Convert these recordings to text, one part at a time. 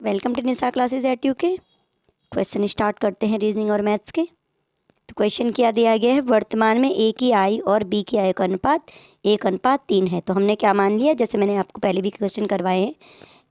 Welcome to Nisha classes at UK. Question start करते हैं reasoning और मैथ्स के। तो क्वेश्चन क्या दिया गया है, वर्तमान में ए की आई और बी की आई का अनुपात 1:3 है। तो हमने क्या मान लिया, जैसे मैंने आपको पहले भी क्वेश्चन करवाए हैं,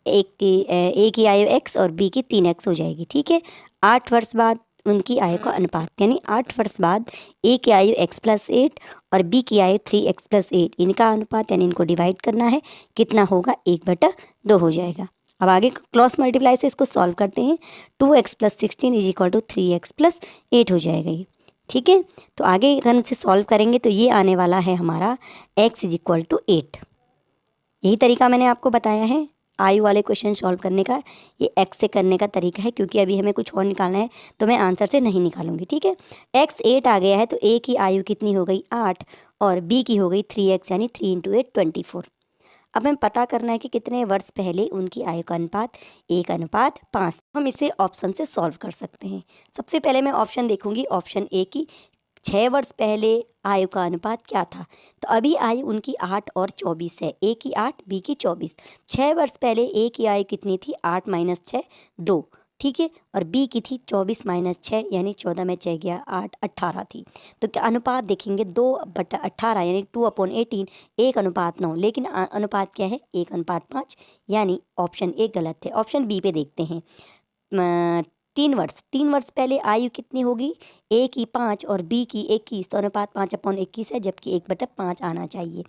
ए की आयु x और बी की 3x हो जाएगी। ठीक है, 8 वर्ष बाद उनकी आयु का अनुपात, यानी 8 वर्ष बाद ए की आयु x+8 और बी की आयु 3x+8, इनका अनुपात यानी इनको डिवाइड करना है, कितना होगा 1/2 हो जाएगा। अब आगे क्रॉस मल्टीप्लाई से इसको सॉल्व करते हैं। 2x+16 = 3x+8 हो जाएगा ये। ठीक है, तो आगे अगर हम इसे सॉल्व करेंगे तो ये आने वाला है हमारा x = 8। यही तरीका मैंने आपको बताया है आयु वाले क्वेश्चन सॉल्व करने का। ये x से करने का तरीका है, क्योंकि अभी हमें कुछ और निकालना है तो मैं आंसर से नहीं निकालूंगी। ठीक है, x 8 आ गया है तो a की आयु कितनी हो गई 8 और b की हो गई 3x, यानी 3 × 8 24। अब हमें पता करना है कि कितने वर्ष पहले उनकी आयु का अनुपात 1:5। हम इसे ऑप्शन से सॉल्व कर सकते हैं। सबसे पहले मैं ऑप्शन देखूंगी, ऑप्शन ए की 6 वर्ष पहले आयु का अनुपात क्या था। तो अभी आयु उनकी 8 और 24 है, ए की 8 बी की 24। 6 वर्ष पहले ए की आयु कितनी थी, 8 - 6 2। ठीक है, और बी की थी 24 - 6, यानी 14 में 6 गया 8, 18 थी। तो क्या अनुपात देखेंगे 2/18, यानी 2/18, 1:9। लेकिन अनुपात क्या है 1:5, यानी ऑप्शन ए गलत है। ऑप्शन बी पे देखते हैं। 3 वर्ष पहले आयु कितनी होगी, ए की 5 और बी की 21, तो अनुपात 5/21 है, जबकि 1/5 आना चाहिए।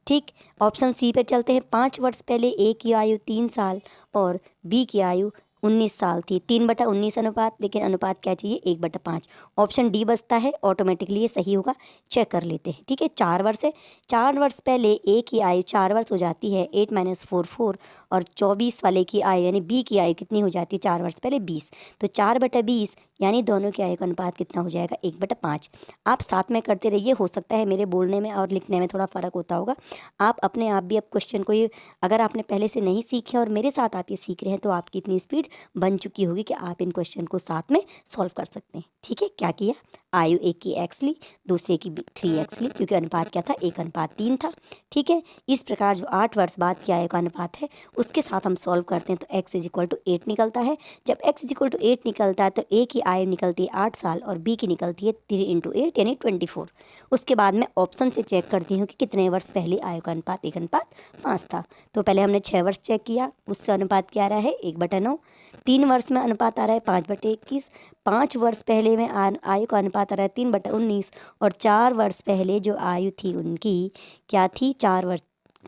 ठीक, ऑप्शन सी पे चलते हैं। 5 वर्ष पहले ए की आयु 3 साल और बी की आयु 19 साल थी। 3/19 अनुपात, लेकिन अनुपात क्या चाहिए 1/5। ऑप्शन डी बचता है, ऑटोमेटिकली ये सही होगा। चेक कर लेते हैं। ठीक है, 4 वर्ष है। 4 वर्ष पहले ए की आयु 4 वर्ष हो जाती है, 8 - 4 4, और 24 वाले की आयु यानी बी की आयु कितनी हो जाती है 4 वर्ष पहले 20। तो 4/20, यानी दोनों की आयु का अनुपात कितना हो जाएगा 1/5। आप साथ में करते रहिए, हो सकता है मेरे बोलने में और लिखने में थोड़ा फ़र्क होता होगा। आप अपने आप भी अब क्वेश्चन को, ये अगर आपने पहले से नहीं सीखे और मेरे साथ आप ये सीख रहे हैं, तो आपकी इतनी स्पीड बन चुकी होगी कि आप इन क्वेश्चन को साथ में सॉल्व कर सकते हैं। ठीक है, क्या किया, आयु एक की x ली, दूसरे की 3x ली, क्योंकि अनुपात क्या था 1:3 था। ठीक है, इस प्रकार जो 8 वर्ष बाद की आयु का अनुपात है उसके साथ हम सॉल्व करते हैं, तो x = 8 निकलता है। जब x = 8 निकलता है तो a की आयु निकलती है 8 साल और b की निकलती है 3 × 8, यानी 24। उसके बाद मैं ऑप्शन से चेक करती हूँ कि कितने वर्ष पहले आयु का अनुपात 1:5 था। तो पहले हमने 6 वर्ष चेक किया, उससे अनुपात क्या आ रहा है 1/9। 3 वर्ष में अनुपात आ रहा है 5/21। 5 वर्ष पहले में आयु का अनुपात आ रहा है 3/19, और 4 वर्ष पहले जो आयु थी उनकी क्या थी, 4 वर्ष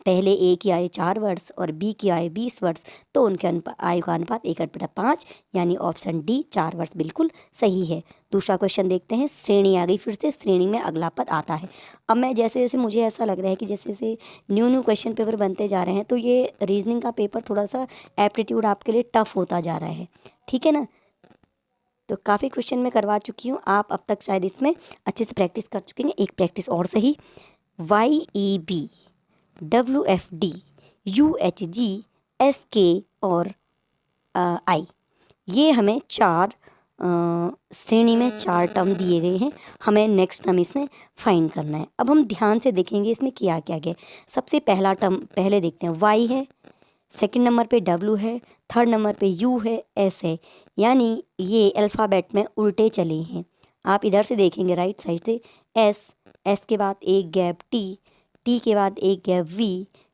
पहले ए की आयु 4 वर्ष और बी की आयु 20 वर्ष, तो उनके आयु का अनुपात 1/5, यानी ऑप्शन डी 4 वर्ष बिल्कुल सही है। दूसरा क्वेश्चन देखते हैं। श्रेणी आ गई, फिर से श्रेणी में अगला पद आता है। अब मैं जैसे जैसे मुझे ऐसा लग रहा है कि जैसे जैसे न्यू क्वेश्चन पेपर बनते जा रहे हैं, तो ये रीजनिंग का पेपर थोड़ा सा एप्टीट्यूड आपके लिए टफ होता जा रहा है। ठीक है ना, तो काफ़ी क्वेश्चन मैं करवा चुकी हूँ, आप अब तक शायद इसमें अच्छे से प्रैक्टिस कर चुके हैं। एक प्रैक्टिस और सही, YEB, WFD, UHG, SK और I, ये हमें 4 श्रेणी में 4 टर्म दिए गए हैं। हमें नेक्स्ट टर्म इसमें फाइंड करना है। अब हम ध्यान से देखेंगे इसमें क्या क्या गया। सबसे पहला टर्म पहले देखते हैं, Y है, सेकंड नंबर पे W है, थर्ड नंबर पे U है, S है, यानी ये अल्फ़ाबेट में उल्टे चले हैं। आप इधर से देखेंगे राइट साइड से, S के बाद एक गैप T के बाद एक गैप V,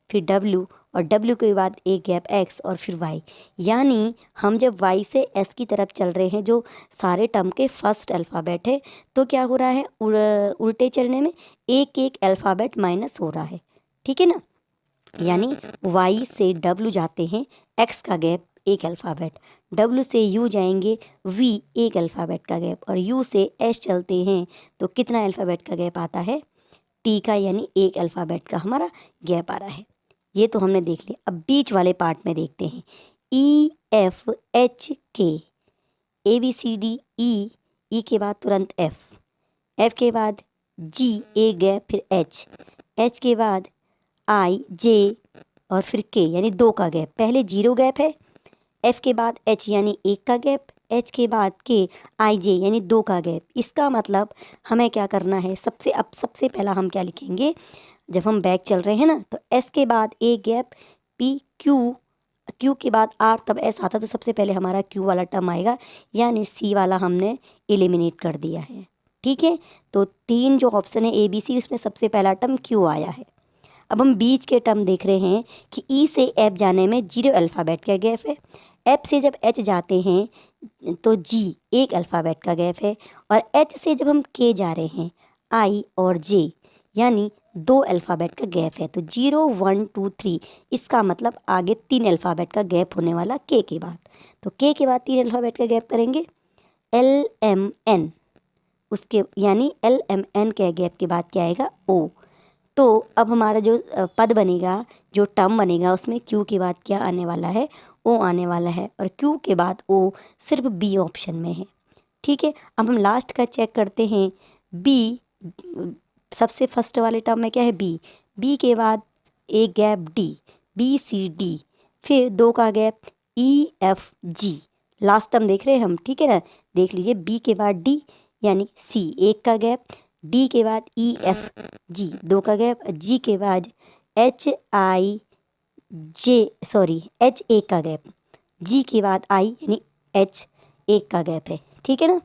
फिर W, और W के बाद एक गैप X, और फिर Y। यानी हम जब Y से S की तरफ चल रहे हैं, जो सारे टर्म के फर्स्ट अल्फ़ाबेट है, तो क्या हो रहा है, उल्टे चलने में एक एक अल्फ़ाबेट माइनस हो रहा है। ठीक है ना, यानी Y से W जाते हैं, X का गैप एक अल्फ़ाबेट, W से U जाएंगे, V एक अल्फ़ाबेट का गैप, और U से S चलते हैं तो कितना अल्फ़ाबेट का गैप आता है, T का, यानी एक अल्फ़ाबेट का हमारा गैप आ रहा है। ये तो हमने देख लिया। अब बीच वाले पार्ट में देखते हैं, EFHK, ABCD, E के बाद तुरंत F के बाद G एक गैप, फिर H के बाद I J और फिर K, यानी 2 का गैप। पहले 0 गैप है, F के बाद H यानी 1 का गैप, H के बाद K I J यानी 2 का गैप। इसका मतलब हमें क्या करना है, सबसे पहला हम क्या लिखेंगे, जब हम बैक चल रहे हैं ना, तो S के बाद एक गैप, P Q क्यू के बाद आर तब एस आता तो सबसे पहले हमारा क्यू वाला टर्म आएगा, यानी सी वाला हमने एलिमिनेट कर दिया है। ठीक है, तो 3 जो ऑप्शन है ए बी सी, उसमें सबसे पहला टर्म क्यू आया है। अब हम बीच के टर्म देख रहे हैं कि ई से एफ जाने में 0 अल्फ़ाबेट का गैप है, एफ से जब एच जाते हैं तो जी 1 अल्फ़ाबेट का गैप है, और एच से जब हम के जा रहे हैं आई और जे यानी 2 अल्फ़ाबेट का गैप है। तो 0 1 2 3, इसका मतलब आगे 3 अल्फ़ाबेट का गैप होने वाला के बाद। तो के बाद 3 अल्फ़ाबेट का गैप करेंगे, एल एम एन, उसके यानी एल एम एन के गैप के बाद क्या आएगा, ओ। तो अब हमारा जो पद बनेगा, जो टर्म बनेगा, उसमें क्यू के बाद क्या आने वाला है, ओ आने वाला है, और क्यू के बाद ओ सिर्फ बी ऑप्शन में है। ठीक है, अब हम लास्ट का चेक करते हैं। बी सबसे फर्स्ट वाले टर्म में क्या है, बी, बी के बाद एक gap D, B C D, फिर 2 का गैप E F G, last term देख रहे हैं हम। ठीक है ना, देख लीजिए, बी के बाद डी यानी सी 1 का गैप, डी के बाद ई एफ जी 2 का गैप, जी के बाद एच आई जे एच 1 का गैप, जी के बाद आई यानी एच 1 का गैप है। ठीक है ना,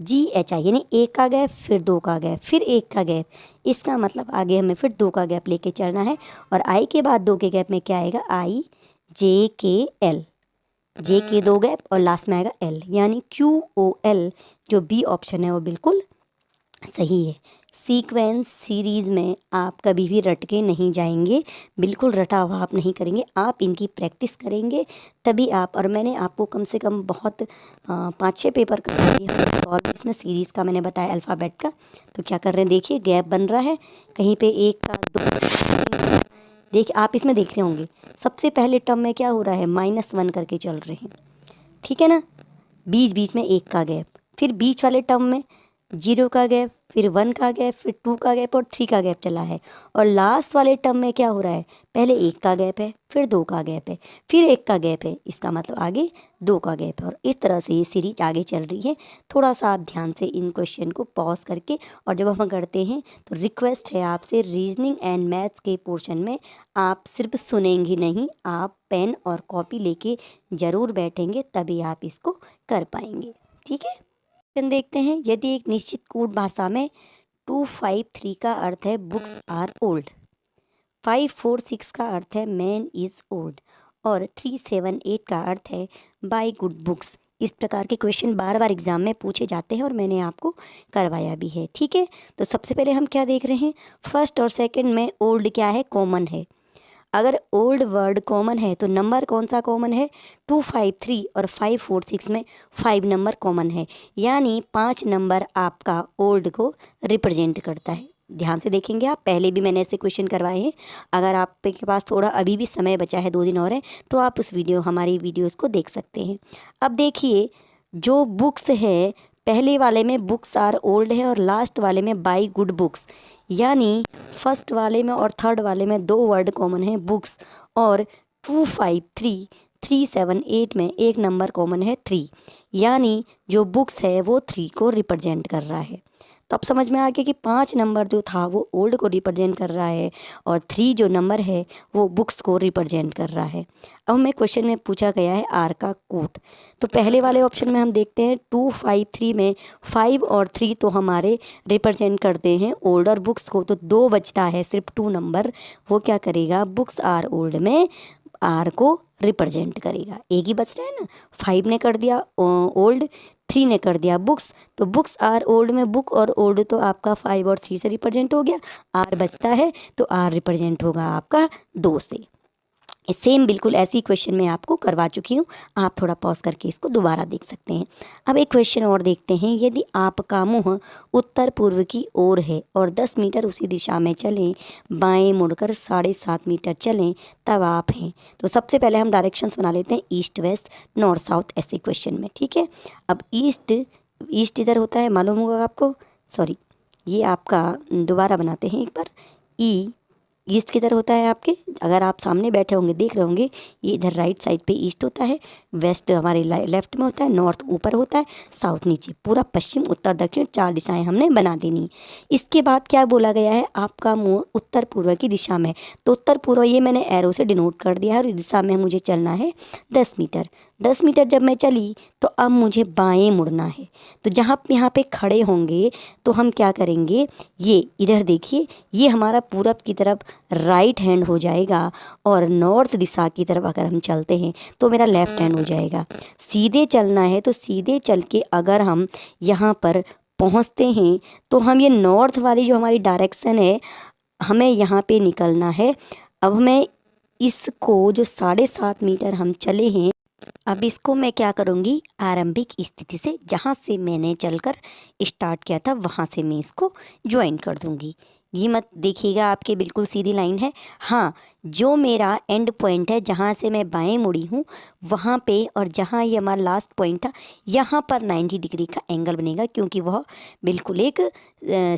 जी एच आई यानी 1 का गैप, फिर 2 का गैप, फिर 1 का गैप, इसका मतलब आगे हमें फिर 2 का गैप लेके चलना है, और आई के बाद 2 के गैप में क्या आएगा, आई जे के एल, जे के 2 गैप और लास्ट में आएगा एल, यानी क्यू ओ एल जो बी ऑप्शन है वो बिल्कुल सही है। सीक्वेंस सीरीज़ में आप कभी भी रट के नहीं जाएंगे, बिल्कुल रटा हुआ आप नहीं करेंगे, आप इनकी प्रैक्टिस करेंगे तभी आप, और मैंने आपको कम से कम बहुत 5-6 पेपर करवा दिए और इसमें सीरीज़ का मैंने बताया अल्फ़ाबेट का। तो क्या कर रहे हैं, देखिए गैप बन रहा है कहीं पे 1 का 2, देखिए आप इसमें देख रहे होंगे सबसे पहले टर्म में क्या हो रहा है, -1 करके चल रहे हैं। ठीक है ना, बीच बीच में 1 का गैप, फिर बीच वाले टर्म में 0 का गैप, फिर 1 का गैप, फिर 2 का गैप और 3 का गैप चला है, और लास्ट वाले टर्म में क्या हो रहा है, पहले 1 का गैप है, फिर 2 का गैप है, फिर 1 का गैप है, इसका मतलब आगे 2 का गैप है, और इस तरह से ये सीरीज आगे चल रही है। थोड़ा सा आप ध्यान से इन क्वेश्चन को पॉज करके, और जब हम करते हैं तो रिक्वेस्ट है आपसे, रीजनिंग एंड मैथ्स के पोर्शन में आप सिर्फ सुनेंगे नहीं, आप पेन और कॉपी लेके ज़रूर बैठेंगे, तभी आप इसको कर पाएंगे। ठीक है, देखते हैं। यदि एक निश्चित कोड भाषा में 253 का अर्थ है बुक्स आर ओल्ड, 546 का अर्थ है मैन इज़ ओल्ड, और 378 का अर्थ है बाय गुड बुक्स, इस प्रकार के क्वेश्चन बार बार एग्जाम में पूछे जाते हैं और मैंने आपको करवाया भी है। ठीक है, तो सबसे पहले हम क्या देख रहे हैं, फर्स्ट और सेकंड में ओल्ड क्या है, कॉमन है। अगर ओल्ड वर्ड कॉमन है तो नंबर कौन सा कॉमन है, 253 और 546 में 5 नंबर कॉमन है, यानी 5 नंबर आपका ओल्ड को रिप्रेजेंट करता है। ध्यान से देखेंगे आप, पहले भी मैंने ऐसे क्वेश्चन करवाए हैं। अगर आपके पास थोड़ा अभी भी समय बचा है, 2 दिन और है, तो आप उस हमारी वीडियोज़ को देख सकते हैं। अब देखिए, जो बुक्स है पहले वाले में बुक्स आर ओल्ड है और लास्ट वाले में बाई गुड बुक्स, यानी फर्स्ट वाले में और थर्ड वाले में 2 वर्ड कॉमन है, बुक्स, और 253 378 में एक नंबर कॉमन है 3, यानी जो बुक्स है वो 3 को रिप्रेजेंट कर रहा है। तो अब समझ में आ गया कि 5 नंबर जो था वो ओल्ड को रिप्रेजेंट कर रहा है, और 3 जो नंबर है वो बुक्स को रिप्रेजेंट कर रहा है। अब हमें क्वेश्चन में पूछा गया है आर का कोट, तो पहले वाले ऑप्शन में हम देखते हैं 253 में 5 और 3 तो हमारे रिप्रेजेंट करते हैं ओल्ड और बुक्स को, तो 2 बचता है सिर्फ 2 नंबर, वो क्या करेगा, बुक्स आर ओल्ड में आर को रिप्रेजेंट करेगा। एक ही बच रहा है ना, 5 ने कर दिया ओल्ड, 3 ने कर दिया बुक्स, तो बुक्स आर ओल्ड में बुक और ओल्ड तो आपका 5 और 3 से रिप्रेजेंट हो गया, आर बचता है तो आर रिप्रेजेंट होगा आपका 2 से। सेम बिल्कुल ऐसी क्वेश्चन मैं आपको करवा चुकी हूँ, आप थोड़ा पॉज करके इसको दोबारा देख सकते हैं। अब एक क्वेश्चन और देखते हैं, यदि आपका मुँह उत्तर पूर्व की ओर है और 10 मीटर उसी दिशा में चलें, बाएं मुड़कर 7.5 मीटर चलें, तब आप हैं। तो सबसे पहले हम डायरेक्शंस बना लेते हैं, ईस्ट वेस्ट नॉर्थ साउथ, ऐसे क्वेश्चन में। ठीक है, अब ईस्ट इधर होता है, मालूम होगा आपको, ये आपका दोबारा बनाते हैं एक बार, ई ईस्ट किधर होता है आपके, अगर आप सामने बैठे होंगे देख रहे होंगे, ये इधर राइट साइड पे ईस्ट होता है, वेस्ट हमारे लेफ्ट में होता है, नॉर्थ ऊपर होता है, साउथ नीचे, पूरा पश्चिम उत्तर दक्षिण 4 दिशाएं हमने बना देनी। इसके बाद क्या बोला गया है, आपका मुँह उत्तर पूर्व की दिशा में, तो उत्तर पूर्व ये मैंने एरो से डिनोट कर दिया है और इस दिशा में मुझे चलना है 10 मीटर। 10 मीटर जब मैं चली तो अब मुझे बाएं मुड़ना है। तो जहाँ यहाँ पे खड़े होंगे तो हम क्या करेंगे, ये इधर देखिए, ये हमारा पूरब की तरफ राइट हैंड हो जाएगा और नॉर्थ दिशा की तरफ अगर हम चलते हैं तो मेरा लेफ्ट हैंड हो जाएगा। सीधे चलना है तो सीधे चल के अगर हम यहाँ पर पहुँचते हैं तो हम ये नॉर्थ वाली जो हमारी डायरेक्शन है हमें यहाँ पे निकलना है। अब हमें इसको जो 7.5 मीटर हम चले हैं, अब इसको मैं क्या करूँगी, आरंभिक स्थिति से जहाँ से मैंने चलकर स्टार्ट किया था वहाँ से मैं इसको ज्वाइन कर दूँगी। ये मत देखिएगा आपके बिल्कुल सीधी लाइन है। हाँ, जो मेरा एंड पॉइंट है जहाँ से मैं बाएं मुड़ी हूँ वहाँ पे और जहाँ ये हमारा लास्ट पॉइंट था यहाँ पर 90 डिग्री का एंगल बनेगा, क्योंकि वह बिल्कुल एक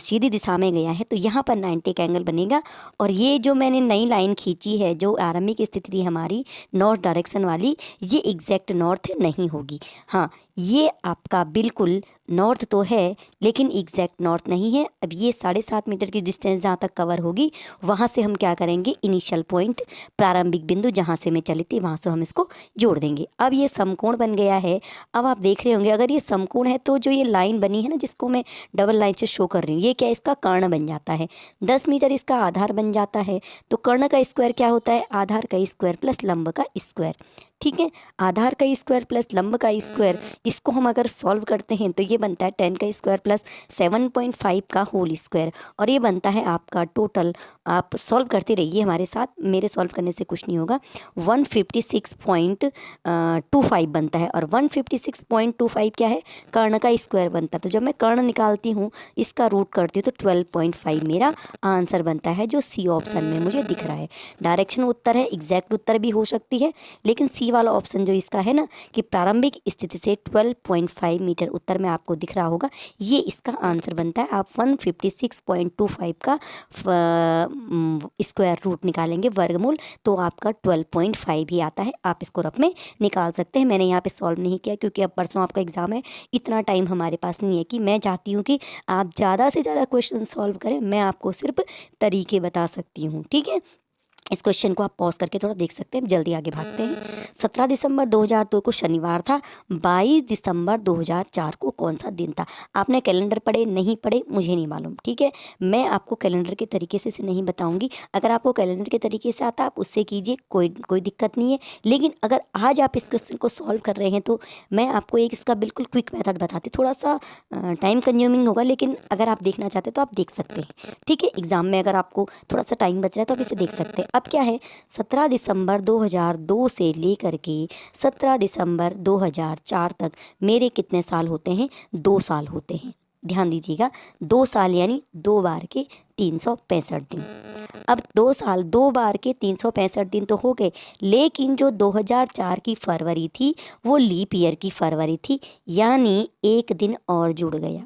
सीधी दिशा में गया है तो यहाँ पर 90 का एंगल बनेगा। और ये जो मैंने नई लाइन खींची है जो आरंभिक स्थिति थी हमारी नॉर्थ डायरेक्शन वाली, ये एग्जैक्ट नॉर्थ नहीं होगी। हाँ, ये आपका बिल्कुल नॉर्थ तो है लेकिन एग्जैक्ट नॉर्थ नहीं है। अब ये 7.5 मीटर की डिस्टेंस जहाँ तक कवर होगी वहाँ से हम क्या करेंगे, इनिशियल पॉइंट प्रारंभिक बिंदु जहाँ से मैं चली थी वहाँ से हम इसको जोड़ देंगे। अब ये समकोण बन गया है। अब आप देख रहे होंगे अगर ये समकोण है तो जो ये लाइन बनी है ना जिसको मैं डबल लाइन से शो कर रही हूँ, ये क्या इसका कर्ण बन जाता है। 10 मीटर इसका आधार बन जाता है। तो कर्ण का स्क्वायर क्या होता है, आधार का स्क्वायर प्लस लंब का स्क्वायर। ठीक है, आधार का स्क्वायर प्लस लंब का स्क्वायर, इसको हम अगर सॉल्व करते हैं तो ये बनता है 10 का स्क्वायर प्लस 7.5 का होल स्क्वायर, और ये बनता है आपका टोटल, आप सॉल्व करते रहिए हमारे साथ, मेरे सॉल्व करने से कुछ नहीं होगा, 156.25 बनता है। और 156.25 क्या है, कर्ण का स्क्वायर बनता है। तो जब मैं कर्ण निकालती हूँ इसका रूट करती हूँ तो 12.5 मेरा आंसर बनता है, जो सी ऑप्शन में मुझे दिख रहा है। डायरेक्शन उत्तर है, एग्जैक्ट उत्तर भी हो सकती है, लेकिन सी वाला ऑप्शन जो इसका है ना कि प्रारंभिक स्थिति से 12.5 मीटर उत्तर में आपको दिख रहा होगा, ये इसका आंसर बनता है। आप 156.25 का स्क्वायर रूट निकालेंगे वर्गमूल तो आपका 12.5 ही आता है। आप इसको रफ में निकाल सकते हैं। मैंने यहाँ पे सॉल्व नहीं किया क्योंकि अब परसों आपका एग्ज़ाम है, इतना टाइम हमारे पास नहीं है कि मैं चाहती हूँ कि आप ज़्यादा से ज़्यादा क्वेश्चन सॉल्व करें, मैं आपको सिर्फ तरीके बता सकती हूँ। ठीक है, इस क्वेश्चन को आप पॉज करके थोड़ा देख सकते हैं। जल्दी आगे भागते हैं। 17 दिसंबर 2002 को शनिवार था। 22 दिसंबर 2004 को कौन सा दिन था। आपने कैलेंडर पढ़े नहीं पढ़े मुझे नहीं मालूम, ठीक है, मैं आपको कैलेंडर के तरीके से नहीं बताऊंगी। अगर आपको कैलेंडर के तरीके से आता आप उससे कीजिए, कोई दिक्कत नहीं है। लेकिन अगर आज आप इस क्वेश्चन को सॉल्व कर रहे हैं तो मैं आपको एक इसका बिल्कुल क्विक मेथड बताती, थोड़ा सा टाइम कंज्यूमिंग होगा, लेकिन अगर आप देखना चाहते हैं तो आप देख सकते हैं। ठीक है, एग्जाम में अगर आपको थोड़ा सा टाइम बच रहा है तो आप इसे देख सकते हैं। अब क्या है, 17 दिसंबर 2002 से लेकर के 17 दिसंबर 2004 तक मेरे कितने साल होते हैं, 2 साल होते हैं। ध्यान दीजिएगा, 2 साल यानी 2 बार के 365 दिन। अब 2 साल 2 बार के 365 दिन तो हो गए, लेकिन जो 2004 की फरवरी थी वो लीप ईयर की फरवरी थी, यानी एक दिन और जुड़ गया।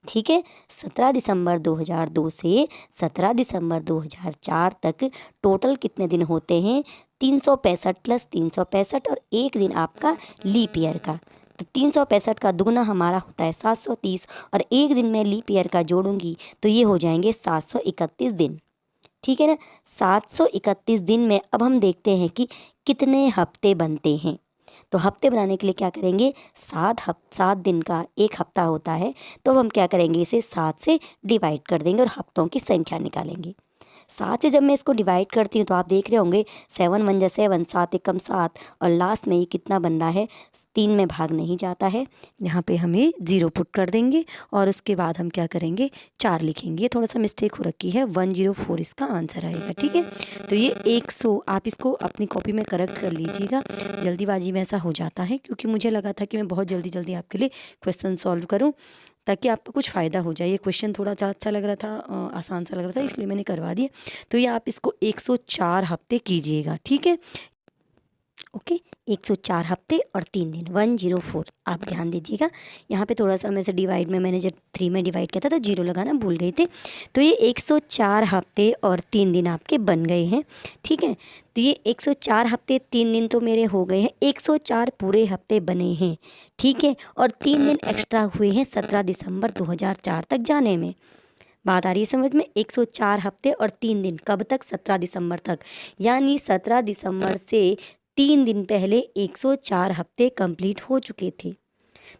ठीक है, 17 दिसंबर 2002 से 17 दिसंबर 2004 तक टोटल कितने दिन होते हैं, 365 प्लस 365 और एक दिन आपका लीप ईयर का। तो 365 का दुगना हमारा होता है 730 और एक दिन में लीप ईयर का जोड़ूंगी तो ये हो जाएंगे 731 दिन। ठीक है ना, 731 दिन में अब हम देखते हैं कि कितने हफ्ते बनते हैं। तो हफ्ते बनाने के लिए क्या करेंगे, 7 दिन का एक हफ्ता होता है, तो हम क्या करेंगे, इसे 7 से डिवाइड कर देंगे और हफ्तों की संख्या निकालेंगे। 7 से जब मैं इसको डिवाइड करती हूँ तो आप देख रहे होंगे 7 1 7, 7 एकम 7 और लास्ट में ये कितना बन रहा है, 3 में भाग नहीं जाता है, यहाँ पे हमें 0 पुट कर देंगे और उसके बाद हम क्या करेंगे, 4 लिखेंगे। थोड़ा सा मिस्टेक हो रखी है, 104 इसका आंसर आएगा। ठीक है, तो ये 100, आप इसको अपनी कॉपी में करेक्ट कर लीजिएगा। जल्दीबाजी में ऐसा हो जाता है क्योंकि मुझे लगा था कि मैं बहुत जल्दी जल्दी आपके लिए क्वेश्चन सॉल्व करूँ ताकि आपको कुछ फ़ायदा हो जाए। ये क्वेश्चन थोड़ा सा अच्छा लग रहा था, आसान सा लग रहा था, इसलिए मैंने करवा दिया। तो ये आप इसको 104 हफ्ते कीजिएगा। ठीक है, ओके, 104 हफ्ते और 3 दिन, 104। आप ध्यान दीजिएगा, यहाँ पे थोड़ा सा मेरे डिवाइड में मैंने जब 3 में डिवाइड किया था तो जीरो लगाना भूल गए थे। तो ये 104 हफ्ते और 3 दिन आपके बन गए हैं, ठीक है। तो ये 104 हफ्ते 3 दिन तो मेरे हो गए हैं, 104 पूरे हफ्ते बने हैं, ठीक है। और 3 दिन एक्स्ट्रा हुए हैं 17 दिसंबर 2004 तक जाने में। बात आ रही है समझ में? 104 हफ्ते और 3 दिन कब तक? 17 दिसंबर तक। यानी 17 दिसंबर से 3 दिन पहले 104 हफ्ते कंप्लीट हो चुके थे।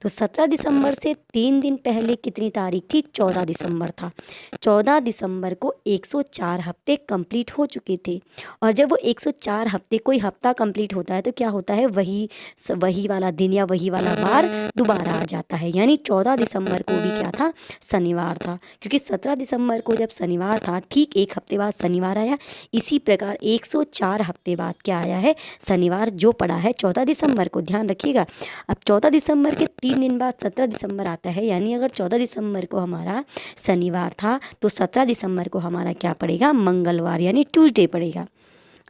तो 17 दिसंबर से 3 दिन पहले कितनी तारीख थी? 14 दिसंबर था। 14 दिसंबर को 104 हफ्ते कंप्लीट हो चुके थे। और जब वो 104 हफ्ते, कोई हफ्ता कंप्लीट होता है तो क्या होता है, वही वाला दिन या वही वाला वार दोबारा आ जाता है। यानी 14 दिसंबर को भी क्या था? शनिवार था। क्योंकि 17 दिसंबर को जब शनिवार था, ठीक एक हफ्ते बाद शनिवार आया। इसी प्रकार 104 हफ्ते बाद क्या आया है? शनिवार, जो पड़ा है 14 दिसंबर को। ध्यान रखिएगा। अब 14 दिसंबर के 3 दिन बाद 17 दिसंबर आता है। यानी अगर 14 दिसंबर को हमारा शनिवार था तो 17 दिसंबर को हमारा क्या पड़ेगा? मंगलवार, यानी ट्यूसडे पड़ेगा।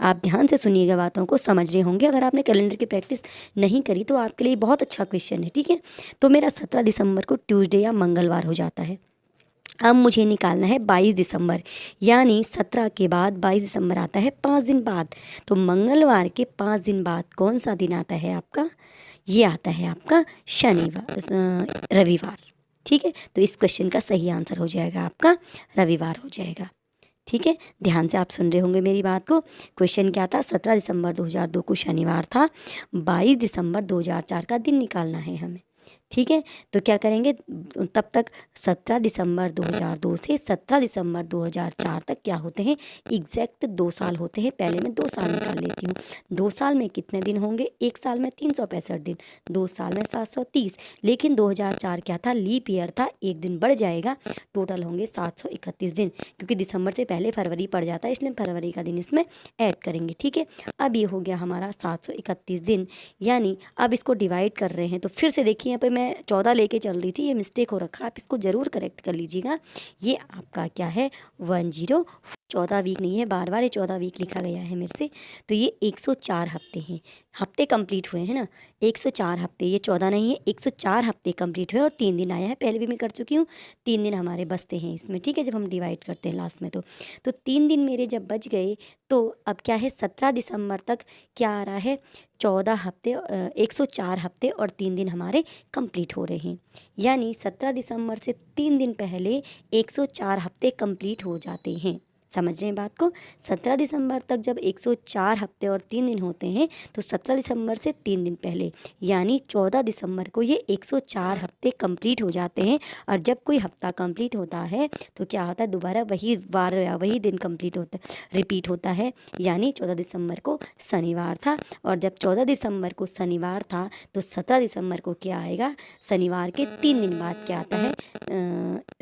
आप ध्यान से सुनिएगा, बातों को समझ रहे होंगे। अगर आपने कैलेंडर की प्रैक्टिस नहीं करी तो आपके लिए बहुत अच्छा क्वेश्चन है, ठीक है। तो मेरा 17 दिसंबर को ट्यूसडे या मंगलवार हो जाता है। अब मुझे निकालना है 22 दिसंबर, यानी 17 के बाद 22 दिसंबर आता है 5 दिन बाद। तो मंगलवार के 5 दिन बाद कौन सा दिन आता है आपका? ये आता है आपका रविवार, ठीक है। तो इस क्वेश्चन का सही आंसर हो जाएगा आपका रविवार हो जाएगा, ठीक है। ध्यान से आप सुन रहे होंगे मेरी बात को। क्वेश्चन क्या था? 17 दिसंबर 2002 को शनिवार था, 22 दिसंबर 2004 का दिन निकालना है हमें, ठीक है। तो क्या करेंगे, तब तक 17 दिसंबर 2002 से 17 दिसंबर 2004 तक क्या होते हैं? एग्जैक्ट 2 साल होते हैं। पहले मैं 2 साल निकाल लेती हूँ। 2 साल में कितने दिन होंगे? एक साल में 365 दिन, 2 साल में 730। लेकिन 2004 क्या था? लीप ईयर था, एक दिन बढ़ जाएगा, टोटल होंगे 731 दिन। क्योंकि दिसंबर से पहले फरवरी पड़ जाता है, इसलिए फरवरी का दिन इसमें ऐड करेंगे, ठीक है। अब ये हो गया हमारा 731 दिन। यानी अब इसको डिवाइड कर रहे हैं तो फिर से देखिए, यहाँ पे मैं 14 लेके चल रही थी, ये मिस्टेक हो रखा, आप इसको ज़रूर करेक्ट कर लीजिएगा। ये आपका क्या है? 10, 14 वीक नहीं है, बार बार ये 14 वीक लिखा गया है मेरे से। तो ये 104 हफ्ते हैं, हफ्ते कंप्लीट हुए हैं ना, 104 हफ्ते, ये 14 नहीं है, 104 हफ्ते कंप्लीट हुए और 3 दिन आया है। पहले भी मैं कर चुकी हूँ, 3 दिन हमारे बचते हैं इसमें, ठीक है, जब हम डिवाइड करते हैं लास्ट में। तो 3 दिन मेरे जब बच गए तो अब क्या है? 17 दिसंबर तक क्या आ रहा है? 14 हफ्ते, 104 हफ्ते और 3 दिन हमारे कंप्लीट हो रहे हैं। यानी 17 दिसंबर से 3 दिन पहले 104 हफ्ते कंप्लीट हो जाते हैं। समझ रहे हैं बात को? 17 दिसंबर तक जब 104 हफ्ते और 3 दिन होते हैं तो 17 दिसंबर से 3 दिन पहले यानी 14 दिसंबर को ये 104 हफ्ते कंप्लीट हो जाते हैं। और जब कोई हफ्ता कंप्लीट होता है तो क्या होता है? दोबारा वही वार या वही दिन कंप्लीट होता है, रिपीट होता है। यानी 14 दिसंबर को शनिवार था, और जब 14 दिसंबर को शनिवार था तो 17 दिसंबर को क्या आएगा? शनिवार के 3 दिन बाद क्या आता है?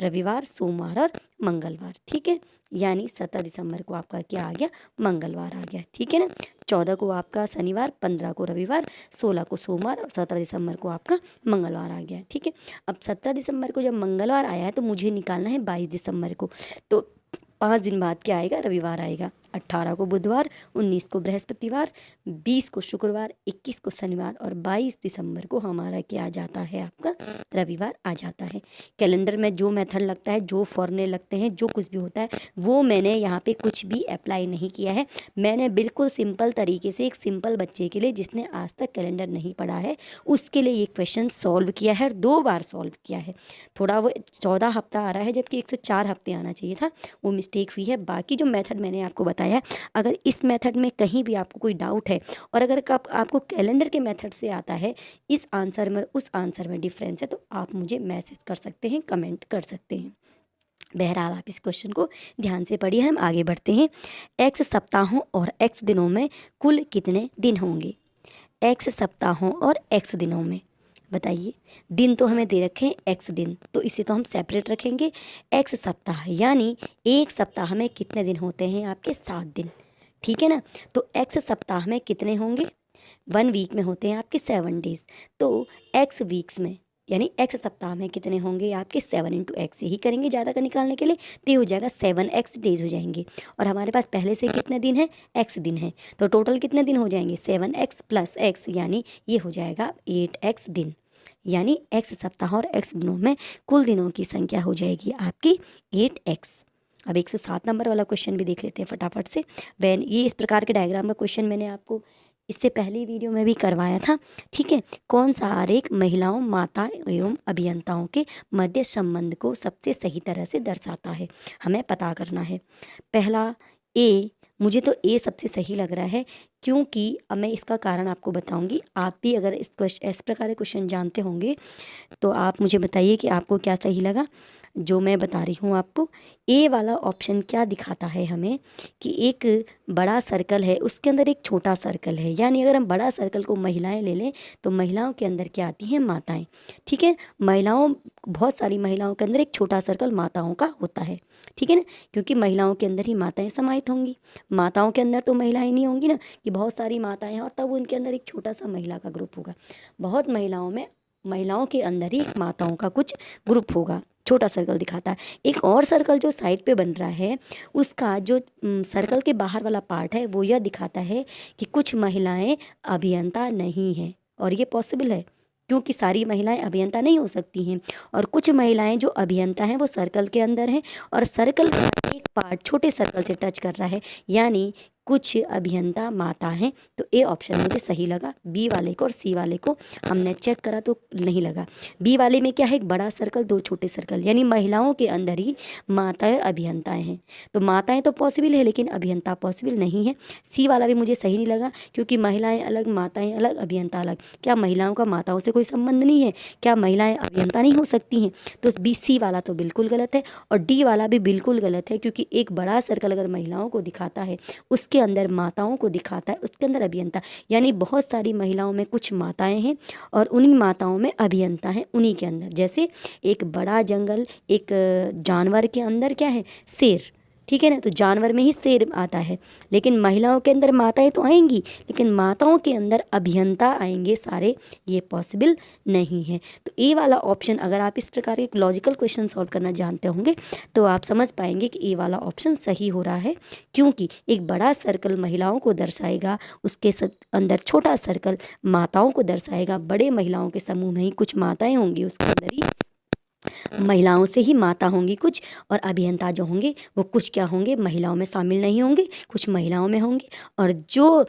रविवार, सोमवार और मंगलवार, ठीक है। यानी 17 दिसंबर को आपका क्या आ गया? मंगलवार आ गया, ठीक है ना। 14 को आपका शनिवार, 15 को रविवार, 16 को सोमवार और 17 दिसंबर को आपका मंगलवार आ गया, ठीक है। अब 17 दिसंबर को जब मंगलवार आया है तो मुझे निकालना है 22 दिसंबर को। तो 5 दिन बाद क्या आएगा? रविवार आएगा। 18 को बुधवार, 19 को बृहस्पतिवार, 20 को शुक्रवार, 21 को शनिवार और 22 दिसंबर को हमारा क्या आ जाता है? आपका रविवार आ जाता है। कैलेंडर में जो मेथड लगता है, जो फॉर्मूले लगते हैं, जो कुछ भी होता है, वो मैंने यहाँ पे कुछ भी अप्लाई नहीं किया है। मैंने बिल्कुल सिंपल तरीके से एक सिंपल बच्चे के लिए, जिसने आज तक कैलेंडर नहीं पढ़ा है, उसके लिए ये क्वेश्चन सॉल्व किया है और 2 बार सॉल्व किया है। थोड़ा वो 14 हफ्ता आ रहा है जबकि 104 हफ्ते आना चाहिए था, वो मिस्टेक हुई है। बाकी जो मेथड मैंने आपको बताया, अगर इस मेथड में कहीं भी आपको कोई डाउट है और अगर आपको कैलेंडर के मेथड से आता है, इस आंसर में उस आंसर में डिफरेंस है, तो आप मुझे मैसेज कर सकते हैं, कमेंट कर सकते हैं। बहरहाल आप इस क्वेश्चन को ध्यान से पढ़िए। हम आगे बढ़ते हैं। एक्स सप्ताहों और एक्स दिनों में कुल कितने दिन होंगे? एक्स सप्ताहों और एक्स दिनों में बताइए। दिन तो हमें दे रखे हैं एक्स दिन, तो इसे तो हम सेपरेट रखेंगे। एक्स सप्ताह यानी एक सप्ताह में कितने दिन होते हैं? आपके 7 दिन, ठीक है ना। तो एक्स सप्ताह में कितने होंगे? 1 वीक में होते हैं आपके 7 डेज। तो एक्स वीक्स में यानी x सप्ताह में कितने होंगे आपके 7 इंटू एक्स, यही करेंगे ज़्यादा का निकालने के लिए, तो ये हो जाएगा 7x डेज हो जाएंगे। और हमारे पास पहले से कितने दिन है, x दिन है, तो टोटल कितने दिन हो जाएंगे 7x प्लस x, यानी ये हो जाएगा 8x दिन। यानी x सप्ताह और x दिनों में कुल दिनों की संख्या हो जाएगी आपकी 8x। अब 107 नंबर वाला क्वेश्चन भी देख लेते हैं फटाफट से। वैन ये इस प्रकार के डायग्राम का क्वेश्चन मैंने आपको इससे पहली वीडियो में भी करवाया था, ठीक है। कौन सा आरेख महिलाओं, माता एवं अभियंताओं के मध्य संबंध को सबसे सही तरह से दर्शाता है, हमें पता करना है। पहला ए, मुझे तो ए सबसे सही लग रहा है, क्योंकि अब मैं इसका कारण आपको बताऊंगी। आप भी अगर इस प्रकार के क्वेश्चन जानते होंगे तो आप मुझे बताइए कि आपको क्या सही लगा जो मैं बता रही हूँ आपको। ए वाला ऑप्शन क्या दिखाता है हमें कि एक बड़ा सर्कल है, उसके अंदर एक छोटा सर्कल है, यानी अगर हम बड़ा सर्कल को महिलाएं ले लें तो महिलाओं के अंदर क्या आती हैं, माताएं, ठीक है। बहुत सारी महिलाओं के अंदर एक छोटा सर्कल माताओं का होता है, ठीक है ना, क्योंकि महिलाओं के अंदर ही माताएं समाहित होंगी। माताओं के अंदर तो महिलाएं नहीं होंगी ना, कि बहुत सारी माताएं हैं और तब उनके अंदर एक छोटा सा महिला का ग्रुप होगा। बहुत महिलाओं के अंदर ही माताओं का कुछ ग्रुप होगा, छोटा सर्कल दिखाता है। एक और सर्कल जो साइड पे बन रहा है, उसका जो सर्कल के बाहर वाला पार्ट है वो यह दिखाता है कि कुछ महिलाएं अभियंता नहीं हैं, और ये पॉसिबल है क्योंकि सारी महिलाएं अभियंता नहीं हो सकती हैं, और कुछ महिलाएं जो अभियंता हैं वो सर्कल के अंदर हैं, और सर्कल का एक पार्ट छोटे सर्कल से टच कर रहा है, यानी कुछ अभियंता माता हैं। तो ए ऑप्शन मुझे सही लगा। बी वाले को और सी वाले को हमने चेक करा तो नहीं लगा। बी वाले में क्या है, एक बड़ा सर्कल, दो छोटे सर्कल, यानी महिलाओं के अंदर ही माताएं और अभियंताएं हैं। तो माताएं तो पॉसिबल है लेकिन अभियंता पॉसिबल नहीं है। सी वाला भी मुझे सही नहीं लगा, क्योंकि महिलाएं अलग, माताएं अलग, अभियंता अलग। क्या महिलाओं का माताओं से कोई संबंध नहीं है? क्या महिलाएं अभियंता नहीं हो सकती हैं? तो बी सी वाला तो बिल्कुल गलत है, और डी वाला भी बिल्कुल गलत है, क्योंकि एक बड़ा सर्कल अगर महिलाओं को दिखाता है, उसके अंदर माताओं को दिखाता है, उसके अंदर अभियंता, यानी बहुत सारी महिलाओं में कुछ माताएं हैं और उन्हीं माताओं में अभियंता हैं, उन्हीं के अंदर। जैसे एक बड़ा जंगल, एक जानवर के अंदर क्या है, शेर, ठीक है ना, तो जानवर में ही शेर आता है, लेकिन महिलाओं के अंदर माताएं तो आएंगी, लेकिन माताओं के अंदर अभियंता आएंगे सारे, ये पॉसिबल नहीं है। तो ए वाला ऑप्शन, अगर आप इस प्रकार के लॉजिकल क्वेश्चन सॉल्व करना जानते होंगे तो आप समझ पाएंगे कि ए वाला ऑप्शन सही हो रहा है, क्योंकि एक बड़ा सर्कल महिलाओं को दर्शाएगा, उसके अंदर छोटा सर्कल माताओं को दर्शाएगा। बड़े महिलाओं के समूह में ही कुछ माताएं होंगी, उसके अंदर ही महिलाओं से ही माता होंगी कुछ, और अभियंता जो होंगे वो कुछ क्या होंगे, महिलाओं में शामिल नहीं होंगे, कुछ महिलाओं में होंगे, और जो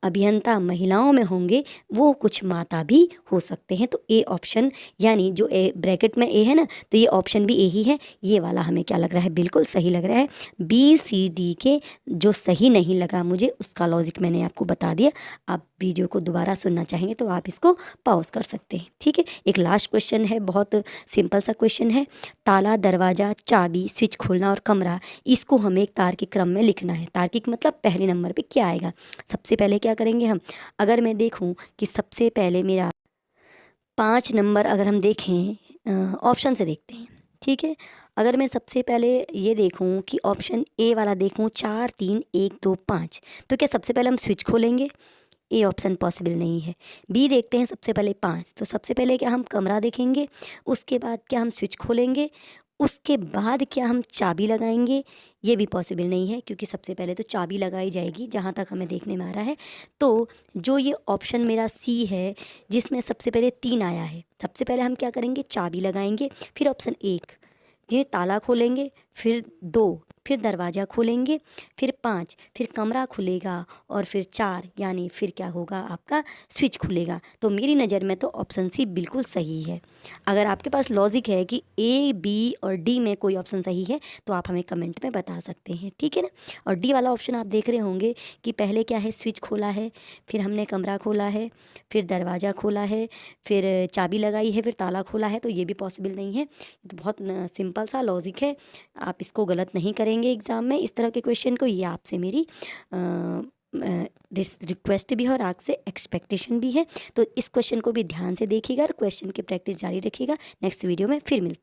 अभियंता महिलाओं में होंगे वो कुछ माता भी हो सकते हैं। तो ए ऑप्शन, यानी जो ए ब्रैकेट में ए है ना, तो ये ऑप्शन भी ए ही है। ये वाला हमें क्या लग रहा है, बिल्कुल सही लग रहा है। बी सी डी के जो सही नहीं लगा मुझे, उसका लॉजिक मैंने आपको बता दिया। आप वीडियो को दोबारा सुनना चाहेंगे तो आप इसको पॉज कर सकते हैं, ठीक है। एक लास्ट क्वेश्चन है, बहुत सिंपल सा क्वेश्चन है। ताला, दरवाज़ा, चाबी, स्विच खोलना और कमरा, इसको हमें एक तार्किक क्रम में लिखना है। तार्किक मतलब पहले नंबर पे क्या आएगा। सबसे पहले क्या करेंगे हम, अगर मैं देखूं कि सबसे पहले मेरा 5 नंबर, अगर हम देखें ऑप्शन से देखते हैं, ठीक है। अगर मैं सबसे पहले ये देखूं कि ऑप्शन ए वाला देखूं, 4 3 1 2 5, तो क्या सबसे पहले हम स्विच खोलेंगे? ए ऑप्शन पॉसिबल नहीं है। बी देखते हैं, सबसे पहले 5, तो सबसे पहले क्या हम कमरा देखेंगे, उसके बाद क्या हम स्विच खोलेंगे, उसके बाद क्या हम चाबी लगाएंगे? ये भी पॉसिबल नहीं है, क्योंकि सबसे पहले तो चाबी लगाई जाएगी, जहाँ तक हमें देखने में आ रहा है। तो जो ये ऑप्शन मेरा सी है, जिसमें सबसे पहले 3 आया है, सबसे पहले हम क्या करेंगे, चाबी लगाएंगे, फिर ऑप्शन 1 जिन्हें ताला खोलेंगे, फिर 2 फिर दरवाज़ा खोलेंगे, फिर 5 फिर कमरा खुलेगा, और फिर 4 यानी फिर क्या होगा, आपका स्विच खुलेगा। तो मेरी नज़र में तो ऑप्शन सी बिल्कुल सही है। अगर आपके पास लॉजिक है कि ए, बी और डी में कोई ऑप्शन सही है तो आप हमें कमेंट में बता सकते हैं, ठीक है ना। और डी वाला ऑप्शन आप देख रहे होंगे कि पहले क्या है, स्विच खोला है, फिर हमने कमरा खोला है, फिर दरवाज़ा खोला है, फिर चाबी लगाई है, फिर ताला खोला है, तो ये भी पॉसिबल नहीं है। तो बहुत सिंपल सा लॉजिक है, आप इसको गलत नहीं करेंगे एग्ज़ाम में इस तरह के क्वेश्चन को। ये आपसे मेरी रिक्वेस्ट भी है और आपसे एक्सपेक्टेशन भी है। तो इस क्वेश्चन को भी ध्यान से देखिएगा और क्वेश्चन की प्रैक्टिस जारी रखिएगा। नेक्स्ट वीडियो में फिर मिलते हैं।